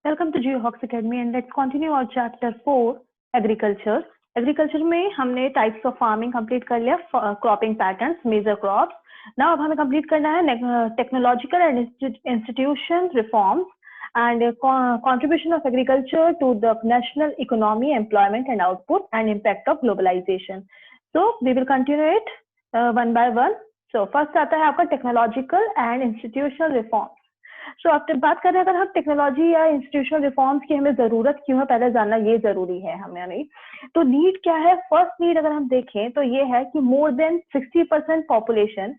Welcome to GeoHawks Academy and let's continue our chapter 4 agriculture. Agriculture में हमने types of farming complete कर लिया, cropping patterns, major crops. Now अब हमें complete करना है technological and institution reforms and contribution of agriculture to the national economy, employment and output and impact of globalization. So we will continue it one by one. So first आता है आपका technological and institutional reforms. सो अब बात कर रहे हैं अगर हम टेक्नोलॉजी या इंस्टीट्यूशनल रिफॉर्म्स की हमें जरूरत क्यों है, पहले जानना ये जरूरी है हमें. नहीं तो नीड क्या है? फर्स्ट नीड अगर हम देखें तो ये है कि मोर देन 60% पॉपुलेशन,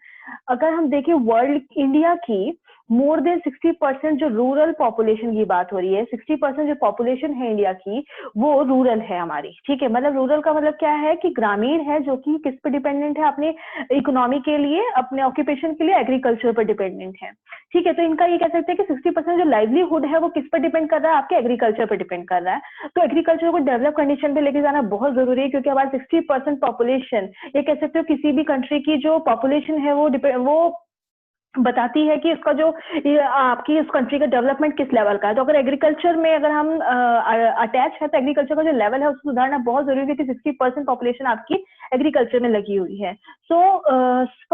अगर हम देखें वर्ल्ड इंडिया की मोर देन 60% जो रूरल पॉपुलेशन की बात हो रही है, 60% जो पॉपुलेशन है इंडिया की वो रूरल है हमारी. ठीक है, मतलब रूरल का मतलब क्या है कि ग्रामीण है, जो कि किस पे डिपेंडेंट है? अपने इकोनॉमी के लिए, अपने ऑक्यूपेशन के लिए एग्रीकल्चर पर डिपेंडेंट है. ठीक है, तो इनका ये कह सकते हैं कि 60% जो लाइवलीहुड है वो किस पर डिपेंड कर रहा है? आपके एग्रीकल्चर पर डिपेंड कर रहा है. तो एग्रीकल्चर को डेवलप कंडीशन पे लेके जाना बहुत जरूरी है, क्योंकि हमारा 60% पॉपुलेशन, ये कह सकते हो किसी भी कंट्री की जो पॉपुलेशन है वो बताती है कि इसका जो आपकी इस कंट्री का डेवलपमेंट किस लेवल का है. तो अगर एग्रीकल्चर में अगर हम अटैच है तो एग्रीकल्चर का जो लेवल है उसको सुधारना बहुत जरूरी है, कि 60% पॉपुलेशन आपकी एग्रीकल्चर में लगी हुई है. So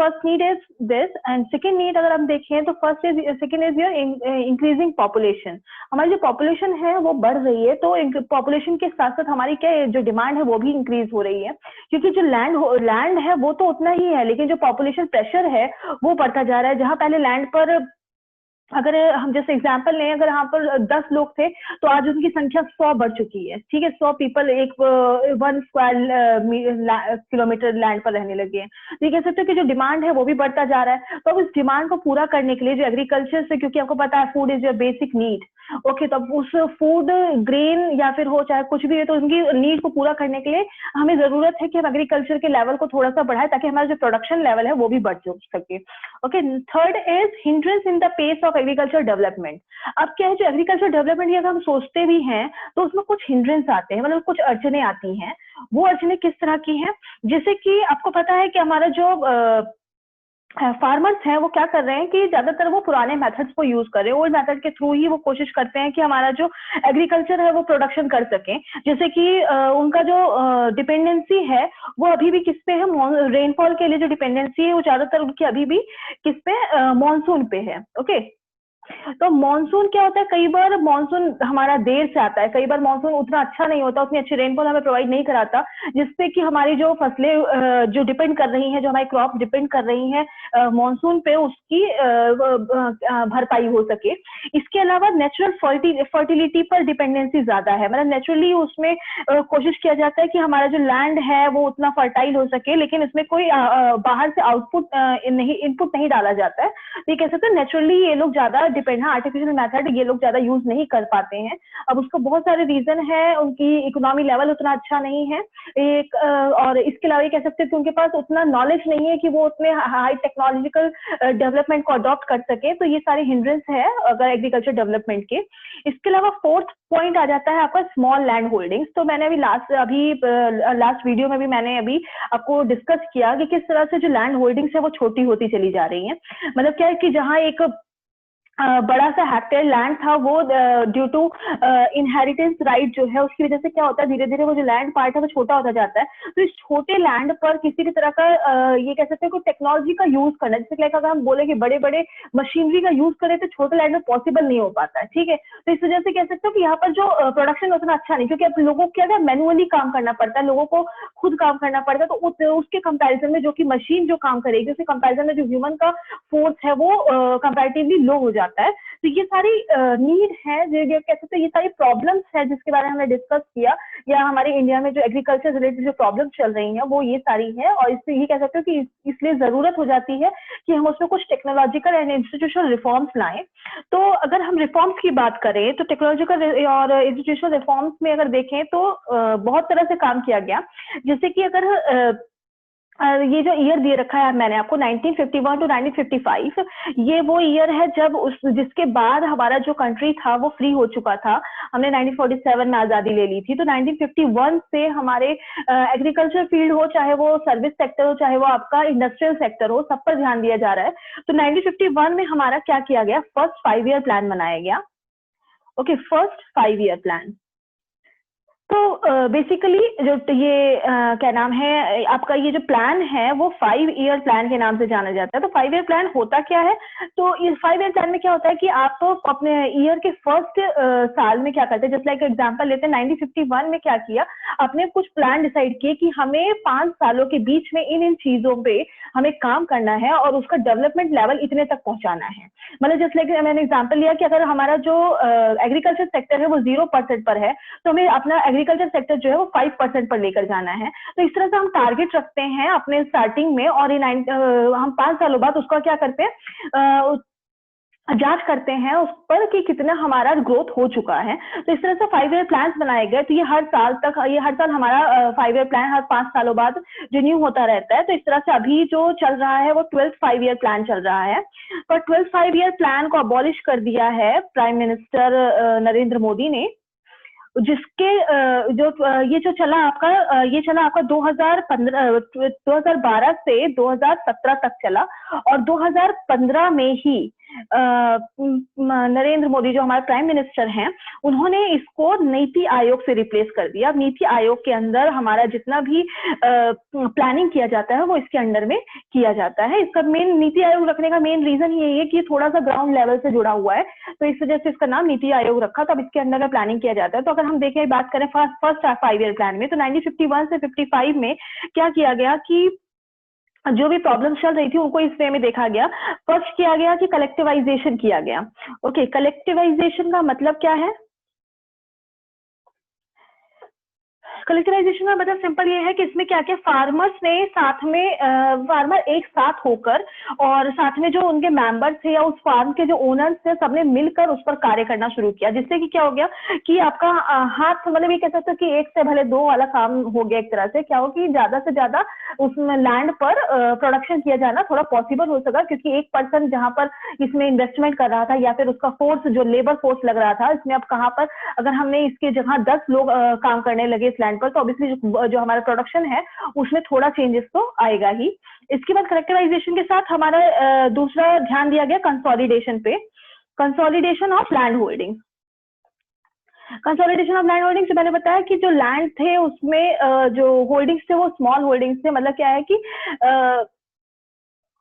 first need is this. And second need अगर हम देखें तो second is your increasing population. हमारी जो पॉपुलेशन है वो बढ़ रही है, तो पॉपुलेशन के साथ साथ हमारी क्या जो डिमांड है वो भी इंक्रीज हो रही है, क्योंकि जो लैंड है वो तो उतना ही है, लेकिन जो पॉपुलेशन प्रेशर है वो बढ़ता जा रहा है. जहां पहले लैंड पर अगर हम जैसे एग्जांपल लें, अगर यहाँ पर 10 लोग थे तो आज उनकी संख्या 100 बढ़ चुकी है. ठीक है, 100 पीपल एक 1 स्क्वायर किलोमीटर लैंड पर रहने लगे हैं. तो ये कह सकते हो कि जो डिमांड है वो भी बढ़ता जा रहा है. तो अब इस डिमांड को पूरा करने के लिए जो एग्रीकल्चर से, क्योंकि आपको पता है food is your basic need. Okay, तो अब उस फूड ग्रेन या फिर हो चाहे कुछ भी है, तो उनकी नीड को पूरा करने के लिए हमें जरूरत है कि हम एग्रीकल्चर के लेवल को थोड़ा सा बढ़ाए, ताकि हमारा जो प्रोडक्शन लेवल है वो भी बढ़ सके. Okay, third is hindrance in the pace of agriculture development. अब क्या है, जो एग्रीकल्चर डेवलपमेंट अगर हम सोचते भी हैं तो उसमें कुछ हिंड्रेंस आते हैं, मतलब कुछ अड़चने आती हैं. वो अड़चने किस तरह की हैं? जैसे कि आपको पता है कि हमारा जो फार्मर्स हैं वो क्या कर रहे हैं कि ज्यादातर वो पुराने मेथड्स को यूज कर रहे हैं. ओल्ड मेथड के थ्रू ही वो कोशिश करते हैं कि हमारा जो एग्रीकल्चर है वो प्रोडक्शन कर सकें. जैसे कि उनका जो डिपेंडेंसी है वो अभी भी किस पे है? रेनफॉल के लिए जो डिपेंडेंसी है वो ज्यादातर उनकी अभी भी किस पे? मॉनसून पे है. ओके, तो मानसून क्या होता है, कई बार मानसून हमारा देर से आता है, कई बार मानसून उतना अच्छा नहीं होता, उतनी अच्छी रेनफॉल हमें प्रोवाइड नहीं कराता, जिससे कि हमारी जो फसलें जो डिपेंड कर रही हैं, जो हमारी क्रॉप डिपेंड कर रही हैं मानसून पे, उसकी भरपाई हो सके. इसके अलावा नेचुरल फर्टिलिटी पर डिपेंडेंसी ज्यादा है, मतलब नेचुरली उसमें कोशिश किया जाता है कि हमारा जो लैंड है वो उतना फर्टाइल हो सके, लेकिन इसमें कोई बाहर से आउटपुट इनपुट नहीं डाला जाता है. तो ये कह सकते हैं नेचुरली ये लोग ज्यादा डिपेंड है, आर्टिफिशियल मेथड ये लोग ज्यादा यूज नहीं कर पाते हैं. अब उसको बहुत सारे रीजन है, उनकी इकोनॉमी लेवल उतना अच्छा नहीं है एक, और इसके अलावा ये कह सकते हैं कि उनके पास उतना नॉलेज नहीं है कि वो उतने हाई टेक्नोलॉजिकल डेवलपमेंट को अडॉप्ट कर सके. तो ये सारे हिंड्रेंस है अगर एग्रीकल्चर डेवलपमेंट के. इसके अलावा फोर्थ पॉइंट आ जाता है आपका स्मॉल लैंड होल्डिंग्स. तो मैंने अभी लास्ट वीडियो में भी मैंने अभी आपको डिस्कस किया कि किस तरह से जो लैंड होल्डिंग्स है वो छोटी होती चली जा रही है. मतलब क्या है कि जहां एक बड़ा सा हेक्टेयर लैंड था, वो ड्यू टू इनहेरिटेंस राइट जो है उसकी वजह से क्या होता है, धीरे धीरे वो जो लैंड पार्ट है वो छोटा होता जाता है. तो इस छोटे लैंड पर किसी भी तरह का ये कह सकते हैं कोई टेक्नोलॉजी का यूज करना, जैसे लाइक अगर हम बोले कि बड़े बड़े मशीनरी का यूज करें तो छोटे लैंड में पॉसिबल नहीं हो पाता है. ठीक है, तो इस वजह से कह सकते हो कि यहाँ पर जो प्रोडक्शन उतना अच्छा नहीं, क्योंकि अब लोगों को क्या है मैनुअली काम करना पड़ता है, लोगों को खुद काम करना पड़ता है. तो उसके कंपेरिजन में जो कि मशीन जो काम करेगी, उसके कंपेरिजन में जो ह्यूमन का फोर्स है वो कंपैरेटिवली लो हो जाता है. तो ये सारी नीड है, जो कह सकते हैं ये सारी प्रॉब्लम्स है जिसके बारे में हमने डिस्कस किया, या हमारे इंडिया में जो एग्रीकल्चर रिलेटेड जो प्रॉब्लम्स चल रही हैं वो ये सारी है. और इससे ये कह सकते हो कि इसलिए जरूरत हो जाती है कि हम उसमें कुछ टेक्नोलॉजिकल एंड इंस्टीट्यूशनल रिफॉर्म्स लाएं. तो अगर हम रिफॉर्म्स की बात करें तो टेक्नोलॉजिकल और इंस्टीट्यूशनल रिफॉर्म्स में अगर देखें तो बहुत तरह से काम किया गया. जैसे कि अगर ये जो ईयर दे रखा है मैंने आपको 1951 टू 1955, ये वो ईयर है जब जिसके बाद हमारा जो कंट्री था वो फ्री हो चुका था. हमने 1947 में आजादी ले ली थी. तो 1951 से हमारे एग्रीकल्चर फील्ड हो, चाहे वो सर्विस सेक्टर हो, चाहे वो आपका इंडस्ट्रियल सेक्टर हो, सब पर ध्यान दिया जा रहा है. तो 1951 में हमारा क्या किया गया, फर्स्ट 5 ईयर प्लान बनाया गया. Okay, first 5 year plan. तो बेसिकली जो ये क्या नाम है, आपका ये जो प्लान है वो 5 ईयर प्लान के नाम से जाना जाता है। तो 5 ईयर प्लान होता क्या है? तो इस 5 ईयर प्लान में क्या होता है कि आप तो अपने ईयर के फर्स्ट साल में क्या करते हैं, जस्ट लाइक एग्जांपल लेते हैं 1951 में क्या किया, आपने कुछ प्लान डिसाइड किए कि हमें 5 सालों के बीच में इन चीजों पे हमें काम करना है और उसका डेवलपमेंट लेवल इतने तक पहुंचाना है। मतलब जस्ट लाइक मैंने एग्जाम्पल लिया कि अगर हमारा जो एग्रीकल्चर सेक्टर है वो 0% पर है, तो हमें अपना एग्रीकल्चर सेक्टर जो है वो 5% पर लेकर जाना है। तो इस तरह से हम टारगेट रखते हैं अपने स्टार्टिंग में, और हम 5 सालों बाद उसका क्या करते हैं, जांच करते हैं उस पर कि कितना हमारा ग्रोथ हो चुका है। तो इस तरह से 5 ईयर प्लान बनाए गए। तो ये हर साल हमारा 5 ईयर प्लान हर 5 सालों बाद रिन्यू होता रहता है। तो इस तरह से अभी जो चल रहा है वो 12th 5 ईयर प्लान चल रहा है। पर 12th 5 ईयर प्लान को अबॉलिश कर दिया है प्राइम मिनिस्टर नरेंद्र मोदी ने, जिसके ये जो चला आपका, ये चला आपका 2012 से 2017 तक चला, और 2015 में ही नरेंद्र मोदी जो हमारे प्राइम मिनिस्टर हैं, उन्होंने इसको नीति आयोग से रिप्लेस कर दिया। अब नीति आयोग के अंदर हमारा जितना भी प्लानिंग किया जाता है वो इसके अंडर में किया जाता है। इसका मेन नीति आयोग रखने का मेन रीजन यही है कि थोड़ा सा ग्राउंड लेवल से जुड़ा हुआ है, तो इस वजह से इसका नाम नीति आयोग रखा। तब इसके अंदर में प्लानिंग किया जाता है। तो अगर हम देखें, बात करें फर्स्ट 5 ईयर प्लान में, तो 1951 से 55 में क्या किया गया कि जो भी प्रॉब्लम चल रही थी उनको इस वे में देखा गया। फर्स्ट किया गया कि कलेक्टिवाइजेशन किया गया। ओके, कलेक्टिवाइजेशन का मतलब क्या है? कलेक्टिवाइजेशन का मतलब सिंपल ये है कि इसमें क्या क्या फार्मर्स ने साथ में, फार्मर एक साथ होकर, और साथ में जो उनके मेंबर्स थे या उस फार्म के जो ओनर्स थे, सबने मिलकर उस पर कार्य करना शुरू किया, जिससे कि क्या हो गया कि आपका हाथ, मतलब ये कह सकते हो कि एक से भले दो वाला काम हो गया। एक तरह से क्या हो कि ज्यादा से ज्यादा उस लैंड पर प्रोडक्शन किया जाना थोड़ा पॉसिबल हो सका, क्योंकि एक पर्सन जहां पर इसमें इन्वेस्टमेंट कर रहा था या फिर उसका फोर्स, जो लेबर फोर्स लग रहा था इसमें, अब कहाँ पर अगर हमने इसके जगह 10 लोग काम करने लगे इस लैंड पर, तो ऑब्वियसली जो हमारा प्रोडक्शन है उसमें थोड़ा चेंजेस तो आएगा ही। इसके बाद कलेक्टिवाइजेशन के साथ हमारा दूसरा ध्यान दिया गया कंसोलिडेशन पे, consolidation of land holding. Consolidation of land holding से मैंने बताया कि जो लैंड थे उसमें जो होल्डिंग्स थे वो स्मॉल होल्डिंग्स थे। मतलब क्या है कि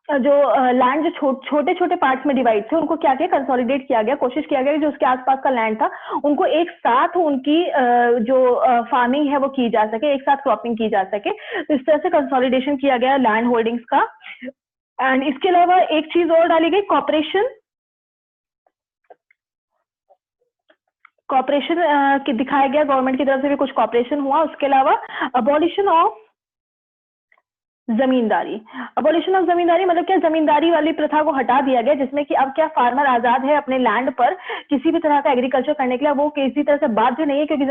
जो लैंड जो छोटे छोटे पार्ट्स में डिवाइड थे, उनको क्या किया, कंसोलिडेट किया गया। कोशिश किया गया कि जो उसके आसपास का लैंड था उनको एक साथ उनकी जो फार्मिंग है वो की जा सके, एक साथ क्रॉपिंग की जा सके। तो इस तरह से कंसोलिडेशन किया गया लैंड होल्डिंग्स का। एंड इसके अलावा एक चीज और डाली गई, कॉपरेशन। कॉपरेशन दिखाया गया, गवर्नमेंट की तरफ से भी कुछ कॉपरेशन हुआ। उसके अलावा abolition of zamindari. Abolition of zamindari मतलब क्या, जमींदारी वाली प्रथा को हटा दिया गया, जिसमें कि अब क्या फार्मर आजाद है अपने लैंड पर किसी भी तरह का एग्रीकल्चर करने के लिए। वो किसी तरह से बाध्य नहीं है, क्योंकि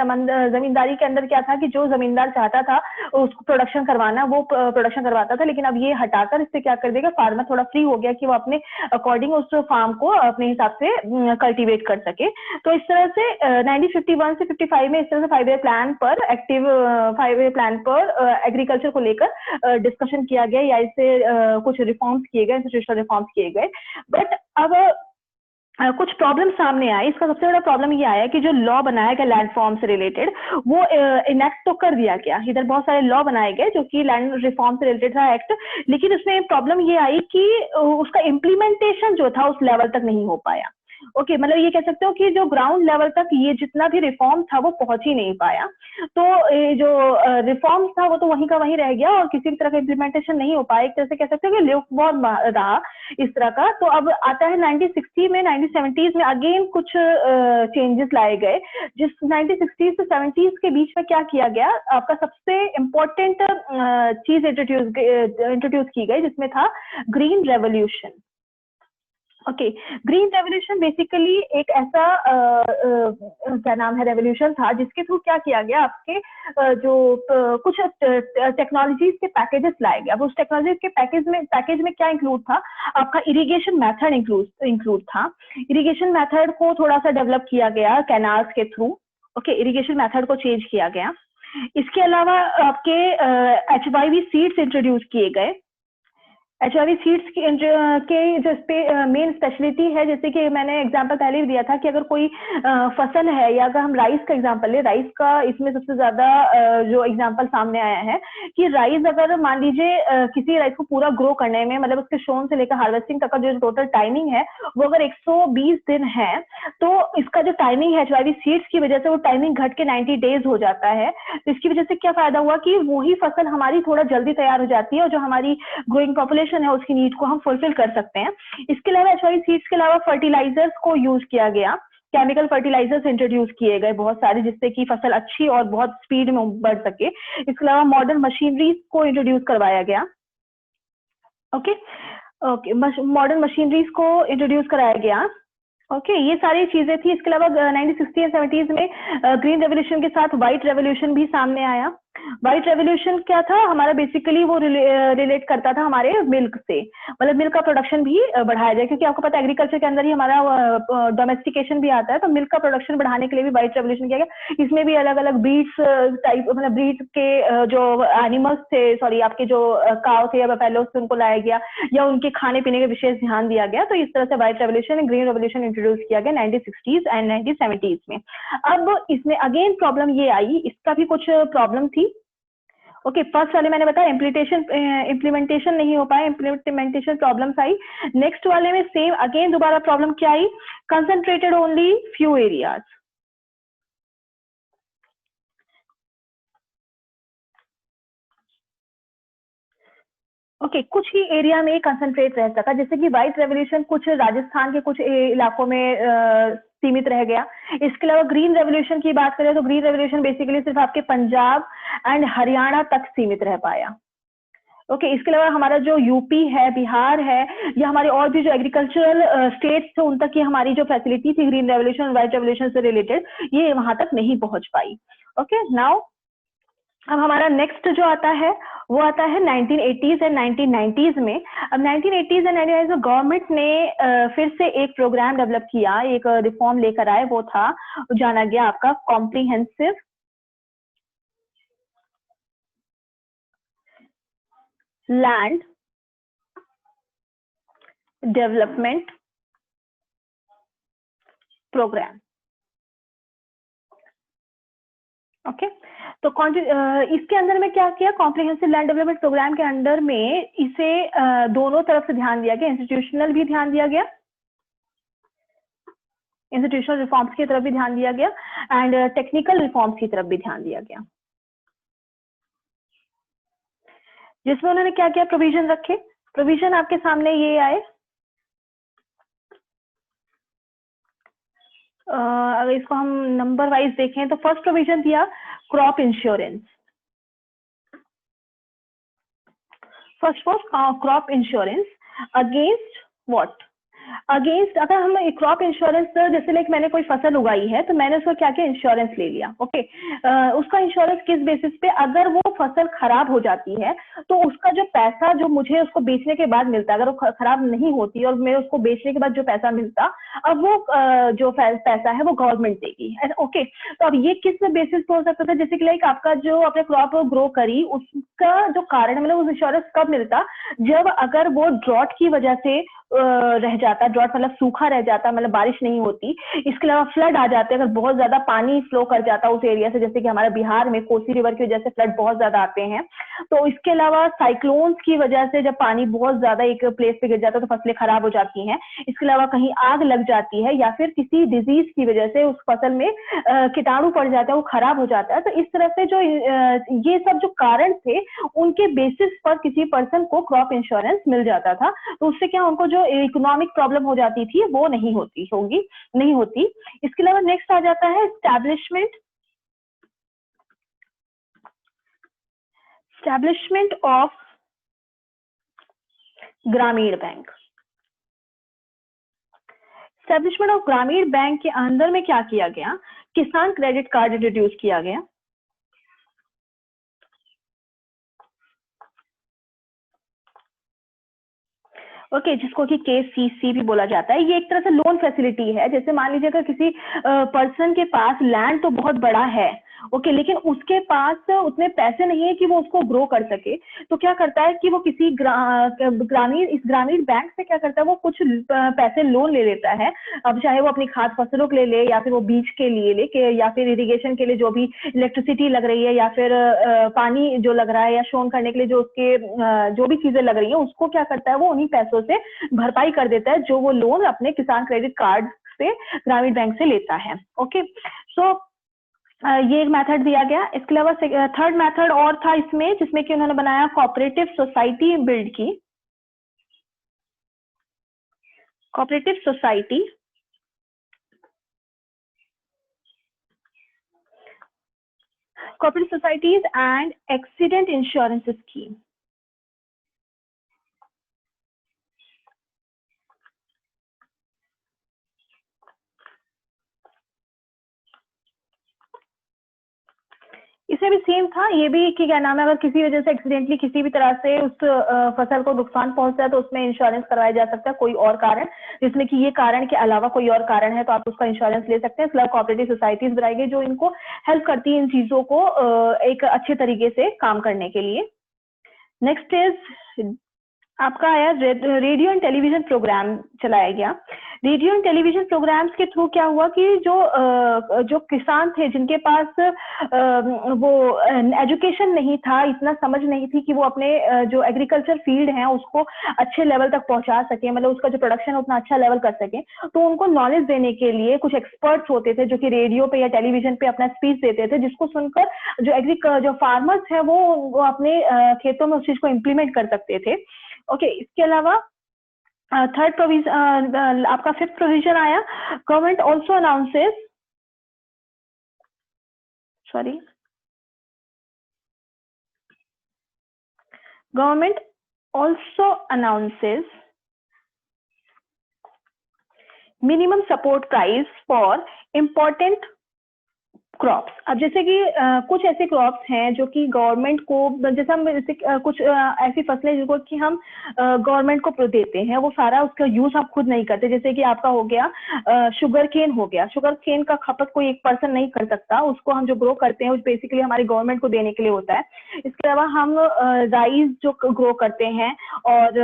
जमींदारी के अंदर क्या था कि जो जमींदार चाहता था उसको प्रोडक्शन करवाना, वो प्रोडक्शन करवाता था। लेकिन अब ये हटाकर इससे क्या कर देगा, फार्मर थोड़ा फ्री हो गया कि वो अपने अकॉर्डिंग उस फार्म को अपने हिसाब से कल्टिवेट कर सके। तो इस तरह से 1951 से 55 में इस तरह से 5 ईयर प्लान पर, एक्टिव 5 ईयर प्लान पर एग्रीकल्चर को लेकर डिस्कशन किया गया, या इससे कुछ रिफॉर्म्स किए गए, इंस्टीट्यूशनल रिफॉर्म्स किए गए। बट अब कुछ प्रॉब्लम सामने आए। इसका सबसे बड़ा प्रॉब्लम ये आया कि जो लॉ बनाया गया लैंड रिफॉर्म से रिलेटेड, वो इनेक्ट तो कर दिया गया। इधर बहुत सारे लॉ बनाए गए जो कि लैंड रिफॉर्म से रिलेटेड था एक्ट, लेकिन उसमें प्रॉब्लम ये आई कि उसका इम्प्लीमेंटेशन जो था उस लेवल तक नहीं हो पाया। ओके, मतलब ये कह सकते हो कि जो ग्राउंड लेवल तक ये जितना भी रिफॉर्म था वो पहुंच ही नहीं पाया। तो जो रिफॉर्म था वो तो वहीं का वहीं रह गया और किसी भी तरह का इम्प्लीमेंटेशन नहीं हो पाया। एक तरह से कह सकते हो कि ल्यूकवार्म रहा इस तरह का। तो अब आता है 1960 में, 1970s में अगेन कुछ चेंजेस लाए गए, जिस 1960s से 70s के बीच में क्या किया गया, आपका सबसे इम्पोर्टेंट चीज इंट्रोड्यूस की गई, जिसमें था green revolution. Okay, green revolution basically एक ऐसा क्या नाम है, रेवोल्यूशन था जिसके थ्रू क्या किया गया, आपके जो कुछ टेक्नोलॉजीज के पैकेजेस लाए गए। अब उस टेक्नोलॉजी के पैकेज में क्या इंक्लूड था, आपका इरिगेशन मेथड इंक्लूड था। इरिगेशन मेथड को थोड़ा सा डेवलप किया गया कैनाल्स के थ्रू। ओके, इरिगेशन मेथड को चेंज किया गया। इसके अलावा आपके HYV सीड्स इंट्रोड्यूस किए गए। एचआरवी सीड्स के जो मेन स्पेशलिटी है, जैसे कि मैंने एग्जांपल पहले भी दिया था कि अगर कोई फसल है, या अगर हम राइस का एग्जांपल ले, राइस का इसमें सबसे ज्यादा जो एग्जांपल सामने आया है कि राइस, अगर मान लीजिए किसी राइस को पूरा ग्रो करने में, मतलब उसके शोन से लेकर हार्वेस्टिंग तक का जो टोटल टाइमिंग है वो अगर 120 दिन है, तो इसका जो टाइमिंग है एचआरवी सीड्स की वजह से वो टाइमिंग घट के 90 डेज हो जाता है। तो इसकी वजह से क्या फायदा हुआ कि वही फसल हमारी थोड़ा जल्दी तैयार हो जाती है और जो हमारी ग्रोइंग पॉपुलेशन है उसकी नीड को हम फुलफिल कर सकते हैं। इसके अलावा एचआरवी सीड्स के अलावा फर्टिलाइजर्स को यूज किया गया, केमिकल फर्टिलाइजर्स इंट्रोड्यूस किए गए बहुत सारे, जिससे कि फसल अच्छी और बहुत स्पीड में बढ़ सके। इसके अलावा मॉडर्न मशीनरीज को इंट्रोड्यूस करवाया गया। ओके ओके, मॉडर्न मशीनरीज को इंट्रोड्यूस कराया गया। ओके ये सारी चीजें थी। इसके अलावा 1960 एंड 70s में ग्रीन रेवोल्यूशन के साथ व्हाइट रेवोल्यूशन भी सामने आया। व्हाइट रेवोल्यूशन क्या था हमारा, बेसिकली वो रिलेट करता था हमारे मिल्क से, मतलब मिल्क का प्रोडक्शन भी बढ़ाया जाए, क्योंकि आपको पता है एग्रीकल्चर के अंदर ही हमारा डोमेस्टिकेशन भी आता है, तो मिल्क का प्रोडक्शन बढ़ाने के लिए भी व्हाइट रेवोल्यूशन किया गया। इसमें भी अलग अलग ब्रीड्स टाइप, मतलब ब्रीड के जो एनिमल्स थे, सॉरी आपके जो काव थे या बफेलोस थे, उनको लाया गया या उनके खाने पीने के विशेष ध्यान दिया गया। तो इस तरह से white revolution, green revolution introduce किया गया 1960s एंड 1970s में। अब इसमें अगेन प्रॉब्लम ये आई, इसका भी कुछ प्रॉब्लम थी। ओके फर्स्ट वाले मैंने बताया इम्प्लीमेंटेशन नहीं हो पाया, इम्प्लीमेंटेशन प्रॉब्लम्स आई। नेक्स्ट वाले में सेम अगेन दोबारा प्रॉब्लम क्या आई, concentrated only few areas. Okay कुछ ही एरिया में कंसंट्रेट रह सका, जैसे कि व्हाइट रेवोल्यूशन कुछ राजस्थान के कुछ इलाकों में सीमित रह गया। इसके अलावा ग्रीन रेवोल्यूशन की बात करें तो ग्रीन रेवोल्यूशन बेसिकली सिर्फ आपके पंजाब एंड हरियाणा तक सीमित रह पाया। ओके इसके अलावा हमारा जो यूपी है, बिहार है, या हमारे और भी जो एग्रीकल्चरल स्टेट्स थे, उन तक की हमारी जो फैसिलिटी थी ग्रीन रेवोल्यूशन और व्हाइट रेवोल्यूशन से रिलेटेड, ये वहां तक नहीं पहुंच पाई। ओके नाउ अब हमारा नेक्स्ट जो आता है वो आता है 1980s एंड 1990s में। अब 1980s एंड 1990s में गवर्नमेंट ने फिर से एक प्रोग्राम डेवलप किया, एक रिफॉर्म लेकर आए, वो था जाना गया आपका comprehensive land development programme. Okay तो इसके अंदर में क्या किया, कॉम्प्रिहेंसिव लैंड डेवलपमेंट प्रोग्राम के अंडर में इसे दोनों तरफ से ध्यान दिया गया, इंस्टीट्यूशनल भी ध्यान दिया गया, इंस्टीट्यूशनल रिफॉर्म्स की तरफ भी ध्यान दिया गया एंड टेक्निकल रिफॉर्म्स की तरफ भी ध्यान दिया गया, जिसमें उन्होंने क्या क्या प्रोविजन रखे। प्रोविजन आपके सामने ये आए, अगर इसको हम नंबर वाइज देखें तो फर्स्ट प्रोविजन दिया crop insurance. First was crop insurance against what, against, अगर हम क्रॉप इंश्योरेंस, जैसे लाइक मैंने कोई फसल उगाई है तो मैंने उसको क्या किया, इंश्योरेंस ले लिया। ओके उसका इंश्योरेंस किस बेसिस पे, अगर वो फसल खराब हो जाती है तो उसका जो पैसा जो मुझे उसको बेचने के बाद मिलता है, अगर वो खराब नहीं होती और मैं उसको बेचने के बाद जो पैसा मिलता, अब वो जो पैसा है वो गवर्नमेंट देगी। ओके तो अब ये किस बेसिस पे हो सकता था, जैसे कि लाइक आपका जो आपने क्रॉप ग्रो करी उसका जो कारण, मतलब उस इंश्योरेंस कब मिलता, जब अगर वो ड्रॉट की वजह से रह जाता, ड्रॉट मतलब सूखा रह जाता, मतलब बारिश नहीं होती। इसके अलावा फ्लड आ जाते, अगर बहुत ज्यादा पानी फ्लो कर जाता उस एरिया से, जैसे कि हमारे बिहार में कोसी रिवर की वजह से फ्लड बहुत ज्यादा आते हैं। तो इसके अलावा साइक्लोन्स की वजह से जब पानी बहुत ज्यादा एक प्लेस पे गिर जाता है तो फसलें खराब हो जाती हैं। इसके अलावा कहीं आग लग जाती है या फिर किसी डिजीज की वजह से उस फसल में कीटाणु पड़ जाता है, वो खराब हो जाता है। तो इस तरह से जो ये सब जो कारण थे उनके बेसिस पर किसी पर्सन को क्रॉप इंश्योरेंस मिल जाता था, तो उससे क्या उनको जो इकोनॉमिक प्रॉब्लम हो जाती थी वो नहीं होती। इसके अलावा नेक्स्ट आ जाता है एस्टैब्लिशमेंट ऑफ ग्रामीण बैंक। एस्टैब्लिशमेंट ऑफ ग्रामीण बैंक के अंदर में क्या किया गया, किसान क्रेडिट कार्ड इंट्रोड्यूस किया गया। ओके जिसको कि KCC भी बोला जाता है। ये एक तरह से लोन फैसिलिटी है, जैसे मान लीजिए अगर किसी पर्सन के पास लैंड तो बहुत बड़ा है ओके, लेकिन उसके पास उतने पैसे नहीं है कि वो उसको ग्रो कर सके, तो क्या करता है कि वो किसी ग्रामीण बैंक से क्या करता है, वो कुछ पैसे लोन ले लेता है। अब चाहे वो अपनी खाद फसलों के लिए ले, या फिर वो बीज के लिए ले, या फिर इरिगेशन के लिए जो भी इलेक्ट्रिसिटी लग रही है, या फिर पानी जो लग रहा है, या शोन करने के लिए जो उसके जो भी चीजें लग रही है, उसको क्या करता है, वो उन्हीं पैसों से भरपाई कर देता है, जो वो लोन अपने किसान क्रेडिट कार्ड से ग्रामीण बैंक से लेता है। ओके, सो ये एक मेथड दिया गया। इसके अलावा थर्ड मेथड और था इसमें, जिसमें कि उन्होंने बनाया कोऑपरेटिव सोसाइटी बिल्ड की। Cooperative society cooperative societies and accident insurance scheme। इसमें भी सेम था, ये भी कि क्या नाम है, अगर किसी वजह से एक्सीडेंटली किसी भी तरह से उस फसल को नुकसान पहुंचता है तो उसमें इंश्योरेंस करवाया जा सकता है, कोई और कारण जिसमें कि ये कारण के अलावा कोई और कारण है तो आप उसका इंश्योरेंस ले सकते हैं। इसलिए कोऑपरेटिव सोसाइटीज बनाई गई जो इनको हेल्प करती है इन चीजों को एक अच्छे तरीके से काम करने के लिए। नेक्स्ट इज आपका आया रेडियो एंड टेलीविजन प्रोग्राम चलाया गया। रेडियो एंड टेलीविजन प्रोग्राम्स के थ्रू क्या हुआ कि जो किसान थे जिनके पास वो एजुकेशन नहीं था, इतना समझ नहीं थी कि वो अपने जो एग्रीकल्चर फील्ड है उसको अच्छे लेवल तक पहुंचा सके, मतलब उसका जो प्रोडक्शन है उतना अच्छा लेवल कर सके, तो उनको नॉलेज देने के लिए कुछ एक्सपर्ट्स होते थे जो कि रेडियो पे या टेलीविजन पे अपना स्पीच देते थे, जिसको सुनकर जो फार्मर्स है वो अपने खेतों में उस चीज को इम्प्लीमेंट कर सकते थे। ओके, इसके अलावा थर्ड प्रोविजन आपका फिफ्थ प्रोविजन आया, government also announces government also announces minimum support price for important crops. अब जैसे कि कुछ ऐसे क्रॉप्स हैं जो कि गवर्नमेंट को, जैसे हम कुछ ऐसी फसलें जिनको कि हम गवर्नमेंट को देते हैं, वो सारा उसका यूज आप खुद नहीं करते। जैसे कि आपका हो गया शुगर केन हो गया, शुगर केन का खपत कोई एक पर्सन नहीं कर सकता, उसको हम जो ग्रो करते हैं बेसिकली हमारी गवर्नमेंट को देने के लिए होता है। इसके अलावा हम राइस जो ग्रो करते हैं और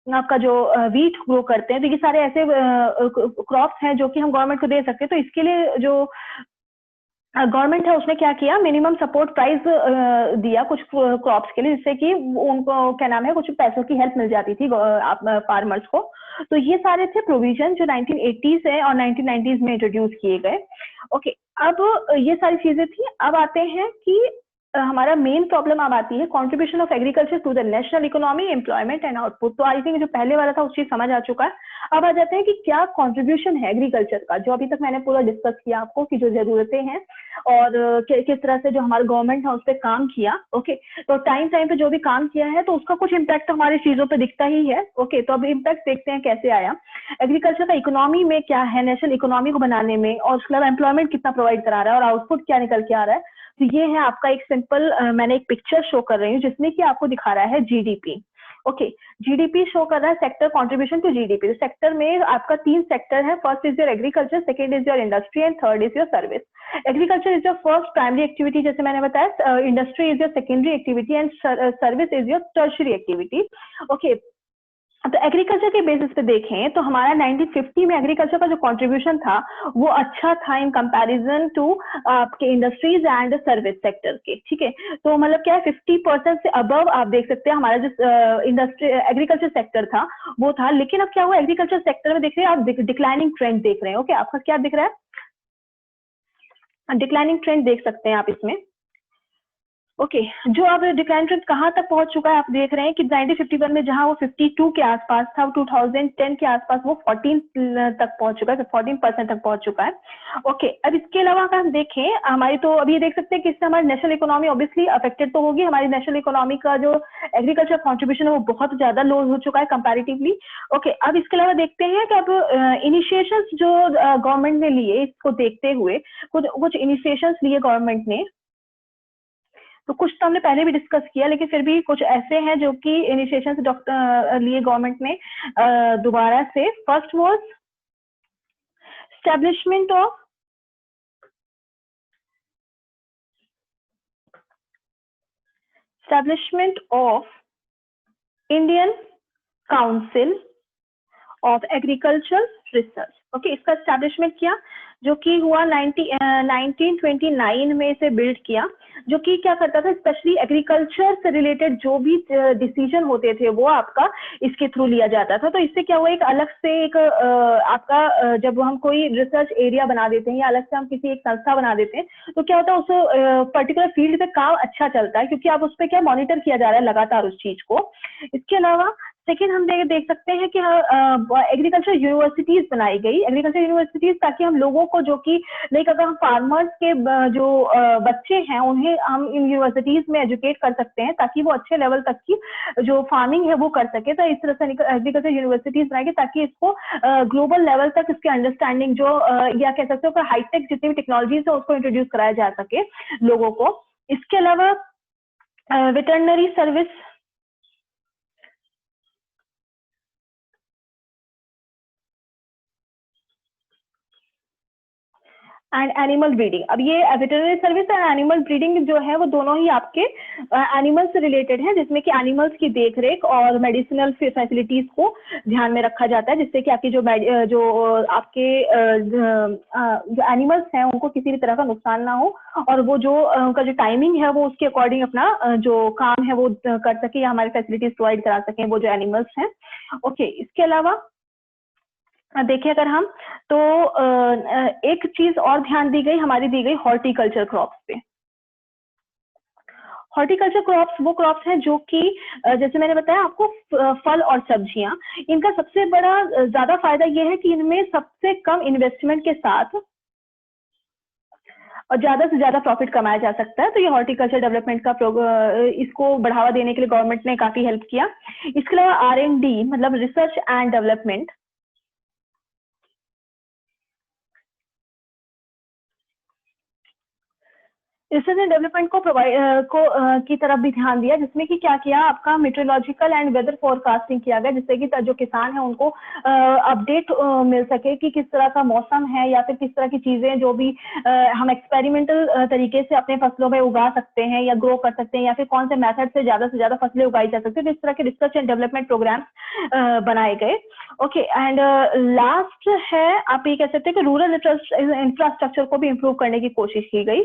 आपका जो वीट ग्रो करते हैं, तो ये सारे ऐसे क्रॉप्स हैं जो कि हम गवर्नमेंट को दे सकते हैं। तो इसके लिए जो गवर्नमेंट है उसने क्या किया, मिनिमम सपोर्ट प्राइस दिया कुछ क्रॉप्स के लिए, जिससे कि उनको क्या नाम है कुछ पैसों की हेल्प मिल जाती थी फार्मर्स को। तो ये सारे थे प्रोविजन जो 1980s है और 1990s में इंट्रोड्यूस किए गए। ओके, अब ये सारी चीजें थी। अब आते हैं कि हमारा मेन प्रॉब्लम अब आती है contribution of agriculture to the national economy, employment and output. तो आई थिंक जो पहले वाला था उस चीज समझ आ चुका है। अब आ जाते हैं कि क्या कंट्रीब्यूशन है एग्रीकल्चर का, जो अभी तक मैंने पूरा डिस्कस किया आपको कि जो जरूरतें हैं और किस तरह से जो हमारा गवर्नमेंट है उस पर काम किया। ओके, तो टाइम पे जो भी काम किया है तो उसका कुछ इम्पैक्ट हमारी चीजों पर दिखता ही है। ओके, तो अब इम्पैक्ट देखते हैं कैसे आया एग्रीकल्चर का इकोनॉमी में, क्या है नेशनल इकोनॉमी को बनाने में, और उसके अलावा एम्प्लॉयमेंट कितना प्रोवाइड करा रहा है और आउटपुट क्या निकल के आ रहा है। तो ये है आपका एक सिंपल मैंने एक पिक्चर शो कर रही हूँ जिसमें कि आपको दिखा रहा है जीडीपी। ओके, जीडीपी शो कर रहा है सेक्टर कंट्रीब्यूशन टू जीडीपी। तो सेक्टर में आपका 3 सेक्टर है, first is your agriculture, second is your industry and third is your service. Agriculture is your first primary activity, जैसे मैंने बताया, industry is your secondary activity and service is your tertiary activity. Okay, तो agriculture के basis पे देखें तो हमारा 1950 में एग्रीकल्चर का जो कंट्रीब्यूशन था वो अच्छा था इन कंपैरिजन टू आपके इंडस्ट्रीज एंड सर्विस सेक्टर के। ठीक है, तो मतलब क्या है 50% से अबव आप देख सकते हैं हमारा जो इंडस्ट्री एग्रीकल्चर सेक्टर था वो था। लेकिन अब क्या हुआ, एग्रीकल्चर सेक्टर में देख रहे हैं आप डिक्लाइनिंग ट्रेंड देख रहे हैं। ओके, आपका क्या दिख रहा है, डिक्लाइनिंग ट्रेंड देख सकते हैं आप इसमें। ओके, जो अब डिक्लाइन ट्रेंड कहाँ तक पहुंच चुका है आप देख रहे हैं कि 1951 में जहां वो 52 के आसपास था, 2010 के आसपास वो 14 तक पहुंच चुका है, 14% तक पहुंच चुका है। ओके, अब इसके अलावा अगर हम देखें हमारी, तो अभी ये देख सकते हैं कि इससे हमारी नेशनल इकोनॉमी ऑब्वियसली अफेक्टेड तो होगी। हमारी नेशनल इकोनॉमी का जो एग्रीकल्चर कॉन्ट्रीब्यूशन है वो बहुत ज्यादा लो हो चुका है कंपैरेटिवली। ओके, अब इसके अलावा देखते हैं कि अब इनिशिएशंस जो गवर्नमेंट ने लिए, इसको देखते हुए कुछ इनिशिएशंस लिए गवर्नमेंट ने। तो कुछ तो हमने पहले भी डिस्कस किया, लेकिन फिर भी कुछ ऐसे हैं जो कि इनिशिएशन से लिए गवर्नमेंट ने दोबारा से। First was establishment of establishment of Indian council of agriculture research. Okay, इसका एस्टेब्लिशमेंट किया जो कि हुआ 1929 में इसे बिल्ड किया, जो कि क्या करता था, स्पेशली एग्रीकल्चर से रिलेटेड जो भी डिसीजन होते थे वो आपका इसके थ्रू लिया जाता था। तो इससे क्या हुआ, एक अलग से एक आपका जब हम कोई रिसर्च एरिया बना देते हैं या अलग से हम किसी एक संस्था बना देते हैं तो क्या होता है, उस पर्टिकुलर फील्ड पे काम अच्छा चलता है क्योंकि आप उस पर क्या मॉनिटर किया जा रहा है लगातार उस चीज को। इसके अलावा सेकेंड हम देख सकते हैं कि एग्रीकल्चर यूनिवर्सिटीज बनाई गई, एग्रीकल्चर यूनिवर्सिटीज, ताकि हम लोगों को जो कि लाइक अगर हम फार्मर्स के जो बच्चे हैं उन्हें हम इन यूनिवर्सिटीज में एजुकेट कर सकते हैं ताकि वो अच्छे लेवल तक की जो फार्मिंग है वो कर सके। तो इस तरह से एग्रीकल्चर यूनिवर्सिटीज बनाई गई ताकि इसको ग्लोबल लेवल तक इसकी अंडरस्टैंडिंग जो या कह सकते हो हाईटेक जितनी भी टेक्नोलॉजीज है उसको इंट्रोड्यूस कराया जा सके लोगों को। इसके अलावा veterinary service and animal breeding. अब ये veterinary service and animal breeding जो है वो दोनों ही आपके एनिमल्स से रिलेटेड है, जिसमें कि एनिमल्स की देखरेख और मेडिसिनल फैसिलिटीज को ध्यान में रखा जाता है, जिससे कि आपकी जो आपके जो एनिमल्स हैं उनको किसी भी तरह का नुकसान ना हो और वो जो उनका जो टाइमिंग है वो उसके अकॉर्डिंग अपना जो काम है वो कर सके या हमारी फैसिलिटीज प्रोवाइड करा सकें वो जो एनिमल्स हैं। ओके, इसके अलावा देखिए अगर हम तो एक चीज और ध्यान दी गई, हमारी दी गई हॉर्टिकल्चर क्रॉप्स पे। हॉर्टिकल्चर क्रॉप्स वो क्रॉप्स हैं जो कि जैसे मैंने बताया आपको फल और सब्जियां, इनका सबसे बड़ा ज्यादा फायदा ये है कि इनमें सबसे कम इन्वेस्टमेंट के साथ और ज्यादा से ज्यादा प्रॉफिट कमाया जा सकता है। तो ये हॉर्टिकल्चर डेवलपमेंट का इसको बढ़ावा देने के लिए गवर्नमेंट ने काफी हेल्प किया। इसके अलावा R&D मतलब research and development, research and development को की तरफ भी ध्यान दिया, जिसमें कि क्या किया, आपका मेट्रोलॉजिकल एंड वेदर फोरकास्टिंग किया गया, जिससे कि जो किसान है उनको अपडेट मिल सके कि किस तरह का मौसम है या फिर किस तरह की चीजें जो भी हम एक्सपेरिमेंटल तरीके से अपने फसलों में उगा सकते हैं या ग्रो कर सकते हैं या फिर कौन से मेथड से ज्यादा फसलें उगाई जा सकती है। तो इस तरह के रिसर्च एंड डेवलपमेंट प्रोग्राम बनाए गए। ओके, एंड लास्ट है आप ये कह सकते हैं कि रूरल इंफ्रास्ट्रक्चर को भी इम्प्रूव करने की कोशिश की गई।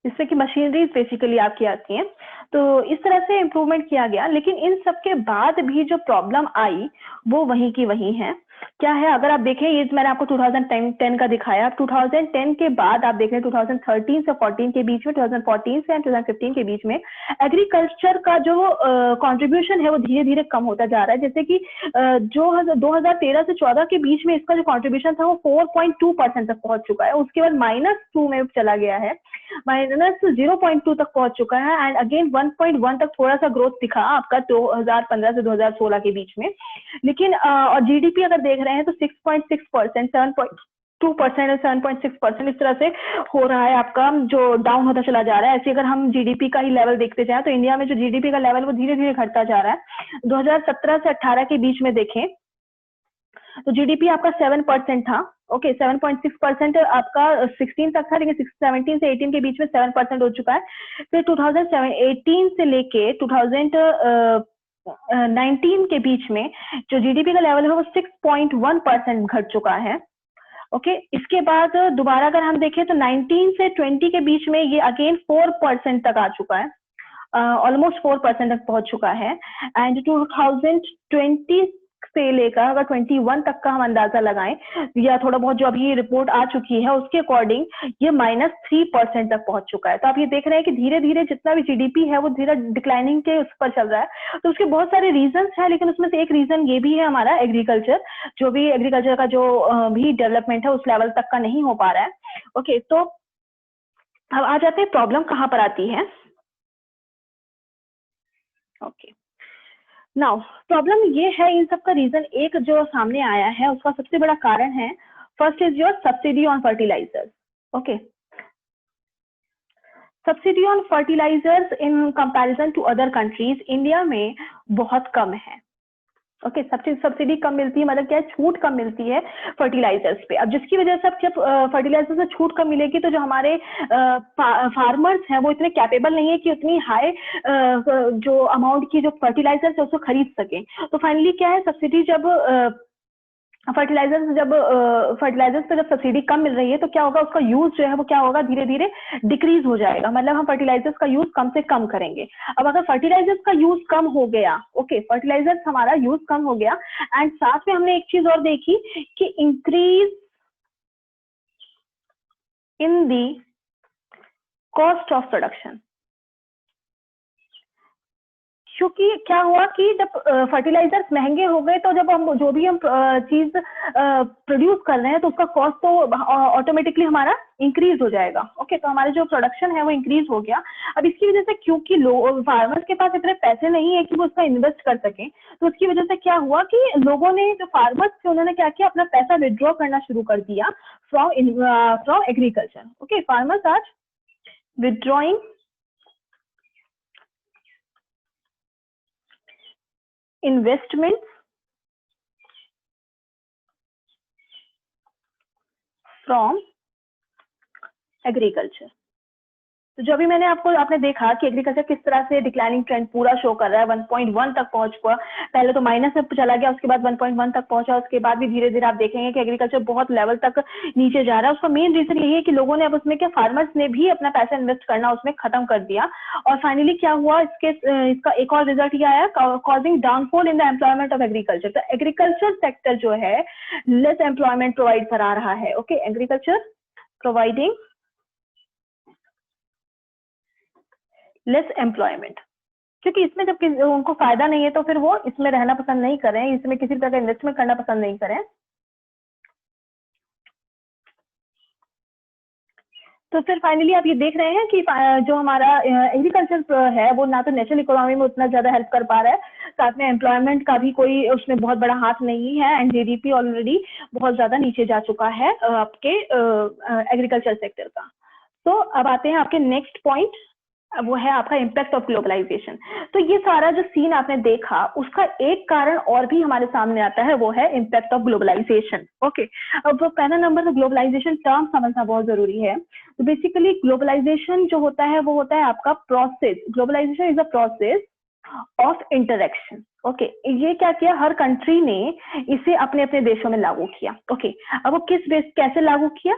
जिससे कि मशीनरीज बेसिकली आपकी आती हैं। तो इस तरह से इम्प्रूवमेंट किया गया, लेकिन इन सब के बाद भी जो प्रॉब्लम आई वो वहीं की वहीं है। क्या है, अगर आप देखें, ये मैंने आपको 2010 का दिखाया, 2010 के बाद आप देखें 2013 से 14 के बीच में, 2014 से 2015 के बीच में एग्रीकल्चर का जो कंट्रीब्यूशन है वो धीरे धीरे कम होता जा रहा है। जैसे कि जो 2013 से 14 के बीच में इसका जो कंट्रीब्यूशन था वो 4.2% तक पहुंच चुका है, उसके बाद -2 में चला गया है, -0.2 तक पहुंच चुका है, एंड अगेन 1.1 तक थोड़ा सा ग्रोथ दिखा आपका 2015 से 2016 के बीच में। लेकिन और जीडीपी अगर देख रहे हैं तो 6.6%, 7.2% और 7.6% इस तरह से हो रहा है आपका, जो डाउन होता चला जा रहा है। ऐसे अगर हम जीडीपी का ही लेवल देखते जाए तो इंडिया में जो जीडीपी का लेवल वो धीरे धीरे घटता जा रहा है। 2017 से 18 के बीच में देखें तो जीडीपी आपका 7% था। ओके, 7.6% आपका 16 तक था, लेकिन 17 से 18 के बीच में 7% हो चुका है। फिर 2018 से लेके 2019 के बीच में जो जीडीपी का लेवल है वो 6.1% घट चुका है। ओके, इसके बाद दोबारा अगर हम देखें तो 19 से 20 के बीच में ये अगेन 4% तक आ चुका है, ऑलमोस्ट 4% तक पहुंच चुका है। एंड 2020 से लेकर अगर 21 तक का हम अंदाजा लगाएं या थोड़ा बहुत जो अभी रिपोर्ट आ चुकी है उसके अकॉर्डिंग ये -3% तक पहुंच चुका है। तो आप ये देख रहे हैं कि धीरे धीरे जितना भी जीडीपी है वो धीरे डिक्लाइनिंग के उस पर चल रहा है। तो उसके बहुत सारे रीजंस हैं, लेकिन उसमें से एक रीजन ये भी है हमारा एग्रीकल्चर, जो भी एग्रीकल्चर का जो भी डेवलपमेंट है उस लेवल तक का नहीं हो पा रहा है। ओके, तो अब आ जाते हैं प्रॉब्लम कहाँ पर आती है। ओके, नाउ प्रॉब्लम ये है, इन सब का रीजन एक जो सामने आया है उसका सबसे बड़ा कारण है, first is your subsidy on fertilisers. Okay, subsidy on fertilisers in comparison to other countries India में बहुत कम है। ओके, सब्सिडी कम मिलती है, मतलब क्या है, छूट कम मिलती है फर्टिलाइजर्स पे। अब जिसकी वजह से अब जब फर्टिलाइजर्स से छूट कम मिलेगी तो जो हमारे फार्मर्स हैं वो इतने कैपेबल नहीं है कि उतनी हाई जो अमाउंट की जो फर्टिलाइजर्स है उसको खरीद सकें। तो फाइनली क्या है, सब्सिडी जब फर्टिलाइजर्स पे जब सब्सिडी कम मिल रही है तो क्या होगा, उसका यूज जो है वो क्या होगा, धीरे धीरे डिक्रीज हो जाएगा, मतलब हम फर्टिलाइजर्स का यूज कम से कम करेंगे। अब अगर फर्टिलाइजर्स का यूज कम हो गया, ओके, फर्टिलाइजर्स हमारा यूज कम हो गया, एंड साथ में हमने एक चीज और देखी कि increase in the cost of production. क्योंकि क्या हुआ कि जब फर्टिलाइजर्स महंगे हो गए तो जब हम जो भी हम चीज प्रोड्यूस कर रहे हैं तो उसका कॉस्ट तो ऑटोमेटिकली हमारा इंक्रीज हो जाएगा। ओके, तो हमारे जो प्रोडक्शन है वो इंक्रीज हो गया। अब इसकी वजह से क्योंकि फार्मर्स के पास इतने पैसे नहीं है कि वो उसका इन्वेस्ट कर सके, तो उसकी वजह से क्या हुआ कि लोगों ने, जो फार्मर्स थे, उन्होंने क्या किया, अपना पैसा विड्रॉ करना शुरू कर दिया from agriculture. Okay, farmers are withdrawing investments from agriculture। तो जो अभी मैंने आपने देखा कि एग्रीकल्चर किस तरह से डिक्लाइनिंग ट्रेंड पूरा शो कर रहा है, 1.1 तक पहुंच गया, पहले तो माइनस में चला गया, उसके बाद 1.1 तक पहुंचा, उसके बाद भी धीरे धीरे आप देखेंगे कि एग्रीकल्चर बहुत लेवल तक नीचे जा रहा है। उसका मेन रीजन यही है कि लोगों ने अब उसमें क्या, फार्मर्स ने भी अपना पैसा इन्वेस्ट करना उसमें खत्म कर दिया। और फाइनली क्या हुआ, इसका एक और रिजल्ट ये आया, causing downfall in the employment of agriculture. तो एग्रीकल्चर सेक्टर जो है लेस एम्प्लॉयमेंट प्रोवाइड करा रहा है। Okay, agriculture providing less employment, क्योंकि इसमें जब उनको फायदा नहीं है तो फिर वो इसमें रहना पसंद नहीं कर रहे हैं, इसमें किसी तरह का इन्वेस्टमेंट करना पसंद नहीं कर रहे हैं। तो फिर फाइनली आप ये देख रहे हैं कि जो हमारा एग्रीकल्चर है वो ना तो नेशनल इकोनॉमी में उतना ज्यादा हेल्प कर पा रहा है, साथ में एम्प्लॉयमेंट का भी कोई उसमें बहुत बड़ा हाथ नहीं है, एंड जीडीपी ऑलरेडी बहुत ज्यादा नीचे जा चुका है आपके एग्रीकल्चर सेक्टर का। तो अब आते हैं आपके नेक्स्ट पॉइंट, वो है आपका इम्पैक्ट ऑफ ग्लोबलाइजेशन। तो ये सारा जो सीन आपने देखा उसका एक कारण और भी हमारे सामने आता है, वो है इम्पैक्ट ऑफ ग्लोबलाइजेशन। ओके, अब वो पहला नंबर तो ग्लोबलाइजेशन टर्म समझना बहुत जरूरी है। तो बेसिकली ग्लोबलाइजेशन जो होता है वो होता है आपका process, globalisation is a process of interaction. Okay, ये क्या किया, हर कंट्री ने इसे अपने अपने देशों में लागू किया। ओके, अब वो किस बेस कैसे लागू किया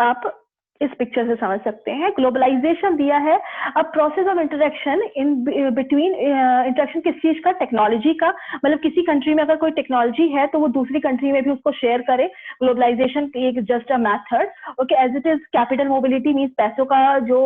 आप इस पिक्चर से समझ सकते हैं। ग्लोबलाइजेशन दिया है अब process of interaction in between, interaction किस चीज का, टेक्नोलॉजी का, मतलब किसी कंट्री में अगर कोई टेक्नोलॉजी है तो वो दूसरी कंट्री में भी उसको शेयर करे। ग्लोबलाइजेशन एक just a method. Okay, as it is capital mobility means पैसों का जो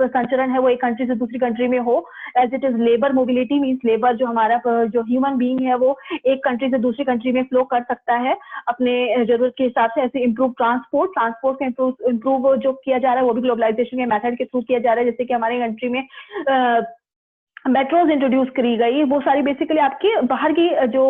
संचरण है वो एक कंट्री से दूसरी कंट्री में हो। As it is labour mobility means labour जो हमारा जो ह्यूमन बीइंग है वो एक कंट्री से दूसरी कंट्री में फ्लो कर सकता है अपने जरूरत के हिसाब से। ऐसे इम्प्रूव ट्रांसपोर्ट का इम्प्रूव जो किया जा रहा है वो भी ग्लोबलाइजेशन के मेथड के थ्रू किया जा रहा है। जैसे कि हमारी कंट्री में मेट्रोज इंट्रोड्यूस करी गई, वो सारी बेसिकली आपकी बाहर की जो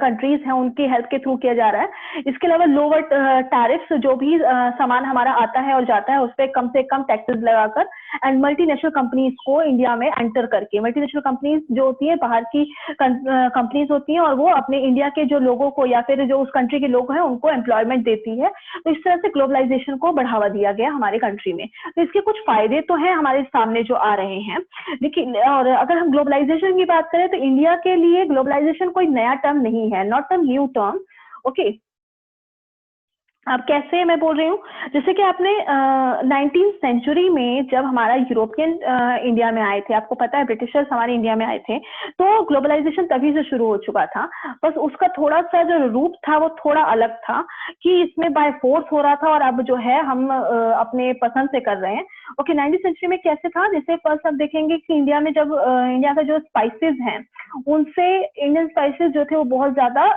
कंट्रीज हैं उनकी हेल्प के थ्रू किया जा रहा है। इसके अलावा लोअर टैरिफ्स, जो भी सामान हमारा आता है और जाता है उस पर कम से कम टैक्सेस लगाकर, एंड मल्टीनेशनल कंपनीज को इंडिया में एंटर करके, मल्टीनेशनल कंपनीज जो होती है बाहर की कंपनीज होती हैं और वो अपने इंडिया के जो लोगों को या फिर जो उस कंट्री के लोग हैं उनको एम्प्लॉयमेंट देती है। तो इस तरह से ग्लोबलाइजेशन को बढ़ावा दिया गया हमारे कंट्री में। तो इसके कुछ फायदे तो हैं हमारे सामने जो आ रहे हैं, लेकिन और अगर हम ग्लोबलाइजेशन की बात करें तो इंडिया के लिए ग्लोबलाइजेशन कोई नया टर्म नहीं है, not a new term. Okay, अब कैसे मैं बोल रही हूँ, जैसे कि आपने 19th सेंचुरी में जब हमारा यूरोपियन इंडिया में आए थे, आपको पता है ब्रिटिशर्स हमारे इंडिया में आए थे, तो ग्लोबलाइजेशन तभी से शुरू हो चुका था। बस उसका थोड़ा सा जो रूप था वो थोड़ा अलग था कि इसमें बाय फोर्स हो रहा था और अब जो है हम अपने पसंद से कर रहे हैं। ओके, 19th सेंचुरी में कैसे था, जैसे फर्स्ट आप देखेंगे कि इंडिया में जब इंडिया का जो स्पाइसेस हैं उनसे इंडियन स्पाइसेस जो थे वो बहुत ज्यादा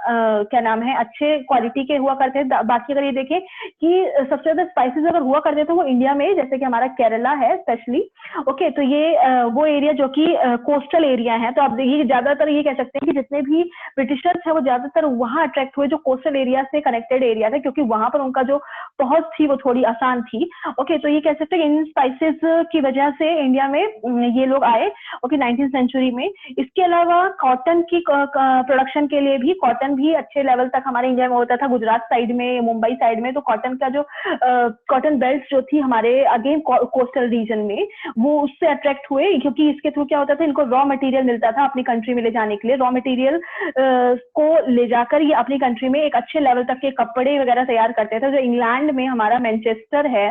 क्या नाम है अच्छे क्वालिटी के हुआ करते थे। बाकी अगर ये देखें कि सबसे ज्यादा स्पाइसेस अगर हुआ करते तो वो इंडिया में, जैसे कि हमारा केरला है स्पेशली। ओके, तो ये वो एरिया जो कि कोस्टल एरिया है, तो आप ये ज्यादातर ये कह सकते हैं कि जितने भी ब्रिटिशर्स है वो ज्यादातर वहां अट्रैक्ट हुए जो कोस्टल एरिया से कनेक्टेड एरिया थे, क्योंकि वहां पर उनका जो पहुंच थी वो थोड़ी आसान थी। ओके, तो ये कह सकते हैं इन स्पाइसेस की वजह से इंडिया में ये लोग आए। ओके, 19th सेंचुरी में। इसके अलावा कॉटन की प्रोडक्शन के लिए भी, कॉटन भी अच्छे लेवल तक हमारे इंडिया में होता था, गुजरात साइड में, मुंबई साइड में। तो कॉटन का जो कॉटन बेल्ट जो थी हमारे अगेन कोस्टल रीजन में, वो उससे अट्रैक्ट हुए, क्योंकि इसके थ्रू क्या होता था, इनको रॉ मटेरियल मिलता था अपनी कंट्री में ले जाने के लिए। रॉ मटेरियल को ले जाकर ये अपनी कंट्री में एक अच्छे लेवल तक के कपड़े वगैरह तैयार करते थे। जो इंग्लैंड में हमारा मैनचेस्टर है,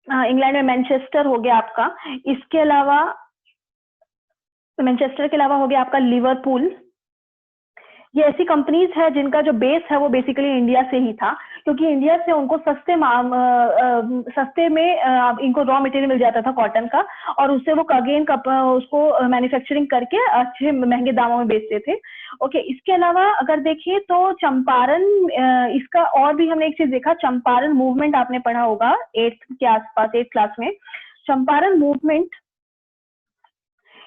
इंग्लैंड में मैनचेस्टर हो गया आपका। इसके अलावा मैनचेस्टर के अलावा हो गया आपका लिवरपूल। ये ऐसी कंपनीज है जिनका जो बेस है वो बेसिकली इंडिया से ही था, क्योंकि इंडिया से उनको सस्ते में इनको रॉ मटेरियल मिल जाता था कॉटन का, और उससे वो अगेन उसको मैन्युफैक्चरिंग करके अच्छे महंगे दामों में बेचते थे। ओके, इसके अलावा अगर देखिए तो चंपारण, इसका और भी हमने एक चीज देखा, चंपारण मूवमेंट आपने पढ़ा होगा 8th के आसपास, 8th क्लास में। चंपारण मूवमेंट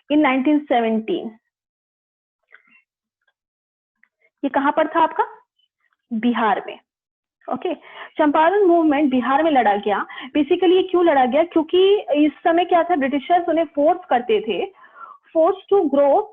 इन 1917, ये कहां पर था आपका? बिहार में। ओके, चंपारण मूवमेंट बिहार में लड़ा गया। बेसिकली ये क्यों लड़ा गया? क्योंकि इस समय क्या था, ब्रिटिशर्स उन्हें फोर्स करते थे, force to grow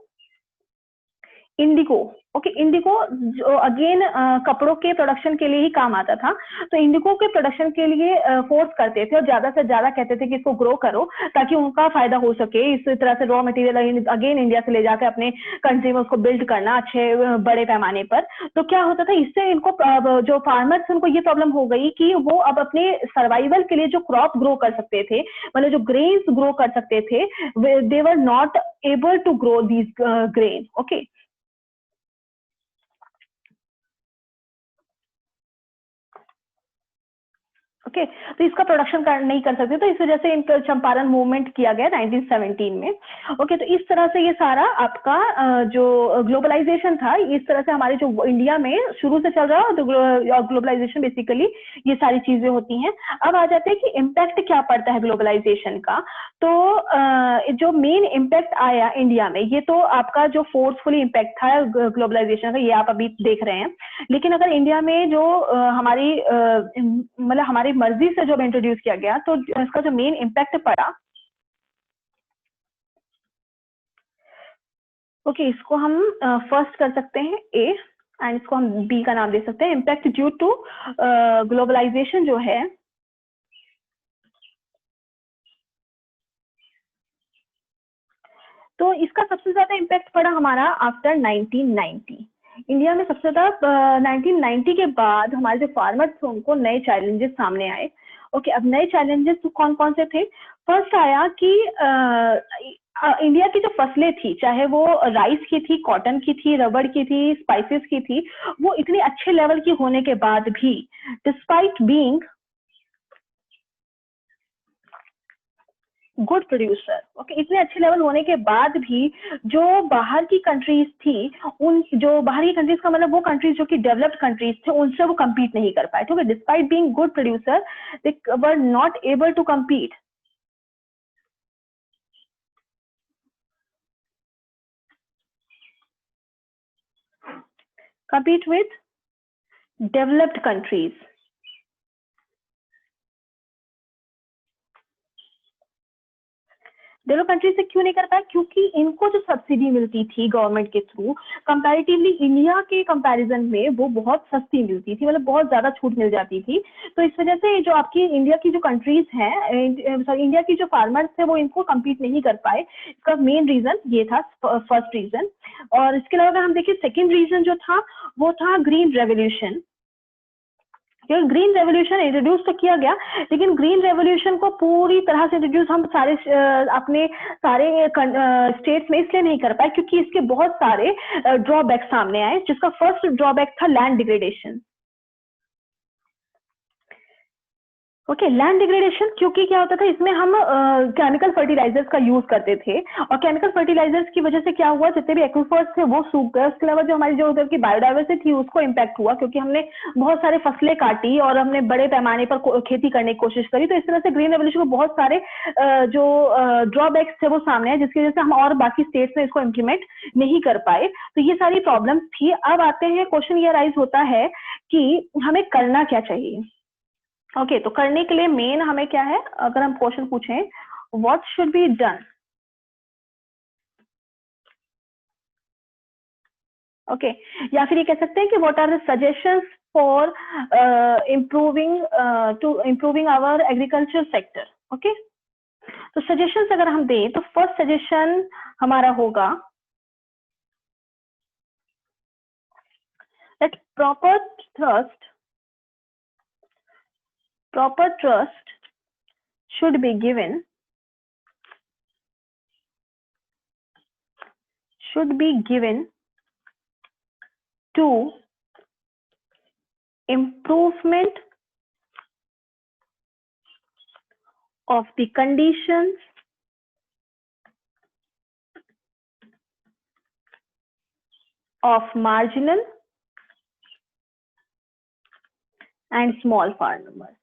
indigo. Okay, indigo जो अगेन कपड़ों के प्रोडक्शन के लिए ही काम आता था, तो इंडिगो के प्रोडक्शन के लिए फोर्स करते थे और ज्यादा से ज्यादा कहते थे कि इसको ग्रो करो ताकि उनका फायदा हो सके। इस तरह से रॉ मटेरियल अगेन इंडिया से ले जाकर अपने कंट्री में उसको बिल्ड करना अच्छे बड़े पैमाने पर। तो क्या होता था, इससे इनको जो फार्मर्स उनको ये प्रॉब्लम हो गई कि वो अब अपने सर्वाइवल के लिए जो क्रॉप ग्रो कर सकते थे, मतलब जो ग्रेन्स ग्रो कर सकते थे, they were not able to grow these grain. Okay, okay, तो इसका प्रोडक्शन नहीं कर सकते, तो इस वजह से इनका चंपारण मूवमेंट किया गया 1917 में। ओके, तो इस तरह से ये सारा आपका जो ग्लोबलाइजेशन था, इस तरह से हमारे जो इंडिया में शुरू से चल रहा है, तो ग्लोबलाइजेशन बेसिकली ये सारी चीजें होती हैं। अब आ जाते हैं कि इम्पैक्ट क्या पड़ता है ग्लोबलाइजेशन का। तो जो मेन इम्पैक्ट आया इंडिया में, ये तो आपका जो फोर्सफुली इम्पैक्ट था ग्लोबलाइजेशन का, ये आप अभी देख रहे हैं। लेकिन अगर इंडिया में जो हमारी मतलब हमारी मर्जी से जब इंट्रोड्यूस किया गया, तो इसका जो मेन इम्पैक्ट पड़ा, ओके, इसको हम फर्स्ट कर सकते हैं ए, एंड इसको हम बी का नाम दे सकते हैं। इम्पैक्ट ड्यू टू ग्लोबलाइजेशन जो है, तो इसका सबसे ज्यादा इम्पैक्ट पड़ा हमारा आफ्टर 1990। इंडिया में सबसे ज्यादा 1990 के बाद हमारे जो फार्मर्स थे उनको नए चैलेंजेस सामने आए। ओके, अब नए चैलेंजेस तो कौन कौन से थे? फर्स्ट आया कि इंडिया की जो फसलें थी, चाहे वो राइस की थी, कॉटन की थी, रबड़ की थी, स्पाइसेस की थी, वो इतने अच्छे लेवल की होने के बाद भी, despite being good producer, okay, इतने अच्छे लेवल होने के बाद भी जो बाहर की कंट्रीज थी, उन जो बाहर की कंट्रीज का मतलब वो कंट्रीज जो कि डेवलप्ड कंट्रीज थे, उनसे वो कम्पीट नहीं कर पाए। ठीक है, despite being good producer, they were not able to compete with developed countries। Develop country से क्यों नहीं कर पाए? क्योंकि इनको जो सब्सिडी मिलती थी गवर्नमेंट के थ्रू, कंपैरेटिवली इंडिया के कंपैरिजन में वो बहुत सस्ती मिलती थी, मतलब बहुत ज्यादा छूट मिल जाती थी। तो इस वजह से जो आपकी इंडिया की जो कंट्रीज हैं, सॉरी, इंडिया की जो फार्मर्स थे, वो इनको कम्पीट नहीं कर पाए। इसका मेन रीजन ये था, फर्स्ट रीजन। और इसके अलावा अगर हम देखिए, सेकेंड रीजन जो था वो था green revolution. Green revolution introduce तो किया गया, लेकिन ग्रीन रेवोल्यूशन को पूरी तरह से इंट्रोड्यूस हम सारे अपने सारे स्टेट्स में इसलिए नहीं कर पाए क्योंकि इसके बहुत सारे ड्रॉबैक सामने आए, जिसका फर्स्ट ड्रॉबैक था land degradation. Okay, land degradation, क्योंकि क्या होता था, इसमें हम केमिकल फर्टिलाइजर्स का यूज करते थे, और केमिकल फर्टिलाइजर्स की वजह से क्या हुआ, जितने भी एक्विफर्स थे वो सूख गए। उसके अलावा जो हमारी जो उधर की बायोडाइवर्सिटी थी उसको इम्पैक्ट हुआ, क्योंकि हमने बहुत सारे फसलें काटी और हमने बड़े पैमाने पर खेती करने की कोशिश करी। तो इस तरह से ग्रीन रेवोल्यूशन को बहुत सारे जो ड्रॉबैक्स थे वो सामने आए, जिसकी वजह से हम और बाकी स्टेट्स में इसको इम्प्लीमेंट नहीं कर पाए। तो ये सारी प्रॉब्लम्स थी। अब आते हैं, क्वेश्चन ये राइज होता है कि हमें करना क्या चाहिए। ओके तो करने के लिए मेन हमें क्या है, अगर हम क्वेश्चन पूछें what should be done, okay या फिर ये कह सकते हैं कि what are the suggestions for improving our agriculture sector. Okay तो सजेशंस अगर हम दें तो फर्स्ट सजेशन हमारा होगा that proper trust should be given to improvement of the conditions of marginal and small farmers,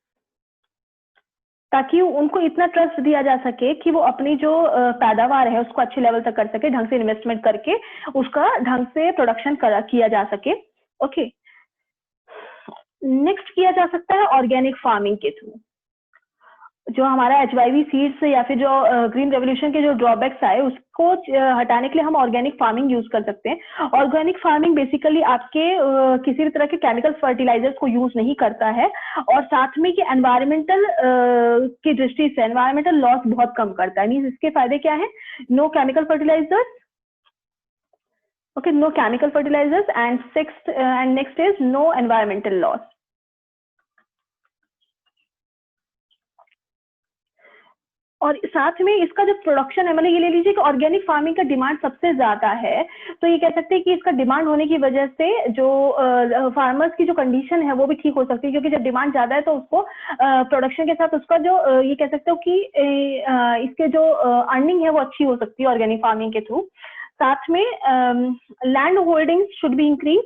ताकि उनको इतना ट्रस्ट दिया जा सके कि वो अपनी जो पैदावार है उसको अच्छे लेवल तक कर सके, ढंग से इन्वेस्टमेंट करके उसका ढंग से प्रोडक्शन किया जा सके। ओके नेक्स्ट किया जा सकता है ऑर्गेनिक फार्मिंग के थ्रू, जो हमारा HYV सीड्स या फिर जो ग्रीन रेवोल्यूशन के जो ड्रॉबैक्स आए उसको हटाने के लिए हम ऑर्गेनिक फार्मिंग यूज कर सकते हैं। ऑर्गेनिक फार्मिंग बेसिकली आपके किसी भी तरह के केमिकल फर्टिलाइजर्स को यूज नहीं करता है और साथ में कि एनवायरमेंटल की दृष्टि से एनवायरमेंटल लॉस बहुत कम करता है। मींस इसके फायदे क्या है, no chemical fertilisers, okay no chemical fertilisers and next is no environmental loss. और साथ में इसका जो प्रोडक्शन है, मतलब ये ले लीजिए कि ऑर्गेनिक फार्मिंग का डिमांड सबसे ज्यादा है, तो ये कह सकते हैं कि इसका डिमांड होने की वजह से जो फार्मर्स की जो कंडीशन है वो भी ठीक हो सकती है, क्योंकि जब डिमांड ज्यादा है तो उसको प्रोडक्शन के साथ उसका जो ये कह सकते हो कि इसके जो अर्निंग है वो अच्छी हो सकती है ऑर्गेनिक फार्मिंग के थ्रू। साथ में land holding should be increase,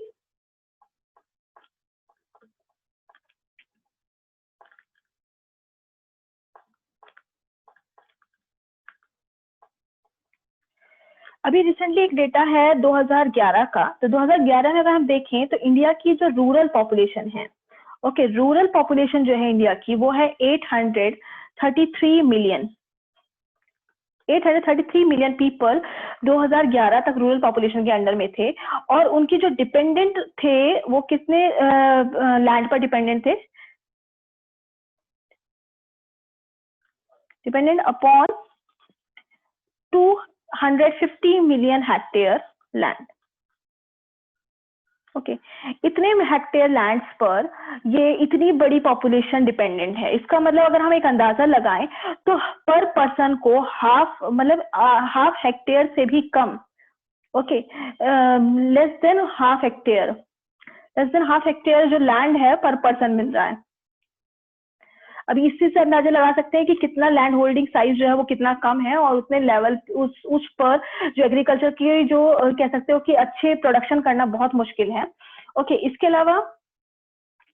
अभी रिसेंटली एक डेटा है 2011 का, तो 2011 में अगर हम देखें तो इंडिया की जो रूरल पॉपुलेशन है, ओके रूरल पॉपुलेशन जो है इंडिया की वो है 833 मिलियन, 833 मिलियन पीपल 2011 तक रूरल पॉपुलेशन के अंडर में थे। और उनकी जो डिपेंडेंट थे वो कितने लैंड पर डिपेंडेंट थे, dependent upon 250 million hectare land. Okay इतने हेक्टेयर लैंड्स पर ये इतनी बड़ी पॉपुलेशन डिपेंडेंट है। इसका मतलब अगर हम एक अंदाजा लगाएं तो पर पर्सन को मतलब हाफ हेक्टेयर से भी कम, okay less than half hectare जो लैंड है पर पर्सन मिल रहा है। अभी इसी से अंदाजा लगा सकते हैं कि कितना लैंड होल्डिंग साइज जो है वो कितना कम है और उतने लेवल उस पर जो एग्रीकल्चर की जो कह सकते हो कि अच्छे प्रोडक्शन करना बहुत मुश्किल है। ओके इसके अलावा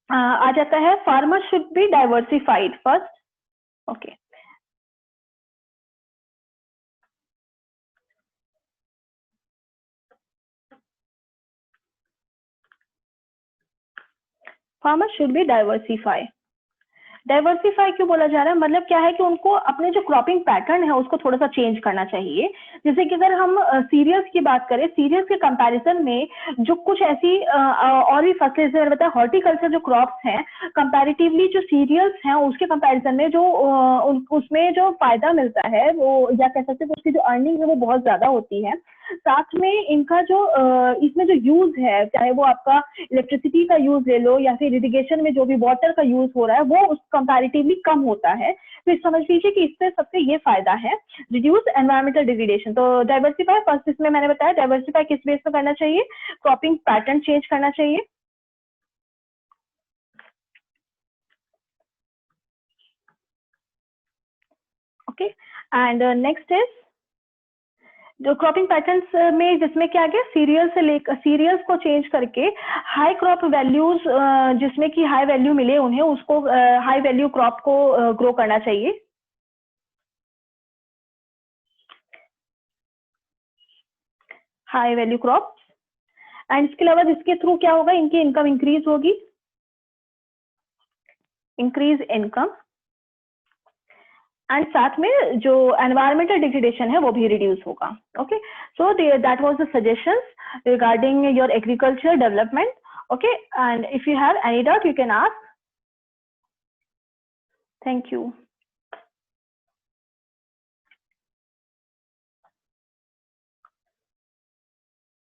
आ जाता है farmer should be diversified first, okay farmer should be diversify क्यों बोला जा रहा है, मतलब क्या है कि उनको अपने जो क्रॉपिंग पैटर्न है उसको थोड़ा सा चेंज करना चाहिए। जैसे कि अगर हम सीरियल्स की बात करें, सीरियल्स के कंपैरिजन में जो कुछ ऐसी और भी फसलें, जैसे मैंने बताया हॉर्टिकल्चर जो क्रॉप्स हैं कंपैरेटिवली जो सीरियल्स हैं उसके कंपैरिजन में जो उसमें जो फायदा मिलता है वो या कह सकते हैं उसकी जो अर्निंग है वो बहुत ज्यादा होती है। साथ में इनका जो इसमें जो यूज है, चाहे वो आपका इलेक्ट्रिसिटी का यूज ले लो या फिर इरिगेशन में जो भी वाटर का यूज हो रहा है वो उस कंपैरेटिवली कम होता है। तो समझ लीजिए कि इससे सबसे ये फायदा है रिड्यूस एनवायरमेंटल डिग्रेडेशन। तो डाइवर्सिफाई फर्स्ट इसमें मैंने बताया डाइवर्सिफाई किस बेस पर करना चाहिए, क्रॉपिंग पैटर्न चेंज करना चाहिए। ओके एंड नेक्स्ट इज जो क्रॉपिंग पैटर्न्स में जिसमें क्या गया सीरियल से लेकर सीरियल्स को चेंज करके हाई क्रॉप वैल्यूज जिसमें कि हाई वैल्यू मिले उन्हें उसको हाई वैल्यू क्रॉप को ग्रो करना चाहिए। हाई वैल्यू क्रॉप एंड इसके अलावा जिसके थ्रू क्या होगा इनकी इनकम इंक्रीज होगी, इंक्रीज इनकम, एंड साथ में जो एनवायरमेंटल डिग्रेडेशन है वो भी रिड्यूस होगा. Okay, so that was the suggestions regarding your agriculture development. Okay, and if you have any doubt you can ask. Thank you.